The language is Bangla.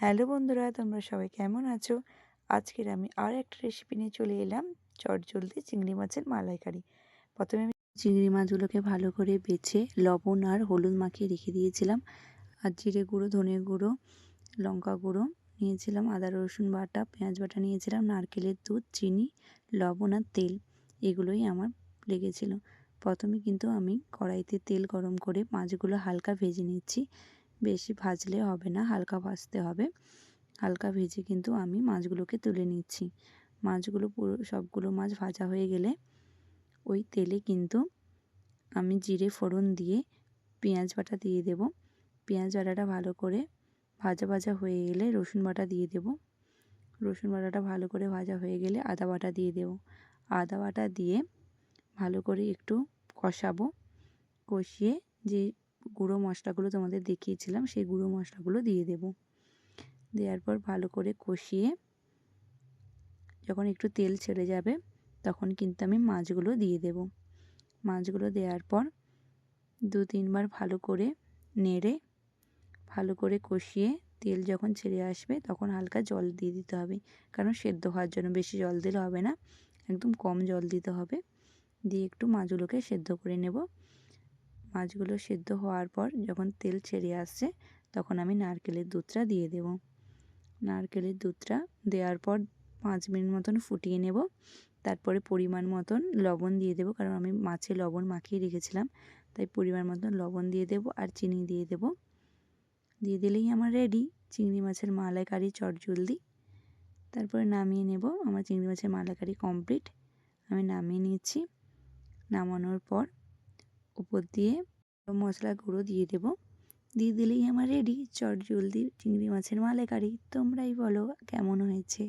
হ্যালো বন্ধুরা, তোমরা সবাই কেমন আছো? আজকের আমি আর একটা রেসিপি নিয়ে চলে এলাম, চটজলদি চিংড়ি মাছের মালাইকারি। প্রথমে আমি চিংড়ি মাছগুলোকে ভালো করে বেছে লবণ আর হলুদ মাখিয়ে রেখে দিয়েছিলাম। আর জিরে গুঁড়ো, ধনে গুঁড়ো, লঙ্কা গুঁড়ো নিয়েছিলাম, আদা রসুন বাটা, পেঁয়াজ বাটা নিয়েছিলাম, নারকেলের দুধ, চিনি, লবণ আর তেল, এগুলোই আমার লেগেছিল। প্রথমে কিন্তু আমি কড়াইতে তেল গরম করে মাছগুলো হালকা ভেজে নিচ্ছি। বেশি ভাজলে হবে না, হালকা ভাজতে হবে। হালকা ভেজে কিন্তু আমি মাছগুলোকে তুলে নিচ্ছি। মাছগুলো পুরো সবগুলো মাছ ভাজা হয়ে গেলে ওই তেলে কিন্তু আমি জিরে ফোড়ন দিয়ে পেঁয়াজ বাটা দিয়ে দেব। পেঁয়াজ বাটাটা ভালো করে ভাজা ভাজা হয়ে গেলে রসুন বাটা দিয়ে দেব। রসুন বাটাটা ভালো করে ভাজা হয়ে গেলে আদা বাটা দিয়ে দেব। আদা বাটা দিয়ে ভালো করে একটু কষাবো। কষিয়ে যে গুঁড়ো মশলাগুলো তোমাদের দেখিয়েছিলাম সেই গুঁড়ো মশলাগুলো দিয়ে দেব। দেওয়ার পর ভালো করে কষিয়ে যখন একটু তেল ছেড়ে যাবে তখন কিন্তু আমি মাছগুলো দিয়ে দেব। মাছগুলো দেওয়ার পর 2-3 বার ভালো করে নেড়ে ভালো করে কষিয়ে তেল যখন ছেড়ে আসবে তখন হালকা জল দিয়ে দিতে হবে, কারণ সেদ্ধ হওয়ার জন্য। বেশি জল দিলে হবে না, একদম কম জল দিতে হবে। দিয়ে একটু মাছগুলোকে সেদ্ধ করে নেব। মাছগুলো সেদ্ধ হওয়ার পর যখন তেল ছেড়ে আসছে তখন আমি নারকেলের দুধটা দিয়ে দেব। নারকেলের দুধটা দেওয়ার পর 5 মিনিট মতন ফুটিয়ে নেব। তারপরে পরিমাণ মতন লবণ দিয়ে দেব, কারণ আমি মাছে লবণ মাখিয়ে রেখেছিলাম, তাই পরিমাণ মতন লবণ দিয়ে দেব আর চিনি দিয়ে দেব। দিয়ে দিলেই আমার রেডি চিংড়ি মাছের মালাইকারি চটজলদি। তারপরে নামিয়ে নেব। আমার চিংড়ি মাছের মালাইকারি কমপ্লিট। আমি নামিয়ে নিচ্ছি। নামানোর পর উপর দিয়ে মশলা গুঁড়ো দিয়ে দেব। দিয়ে দিলেই আমার রেডি চটজলদি চিংড়ি মাছের মালাইকারি। তোমরাই বলো কেমন হয়েছে।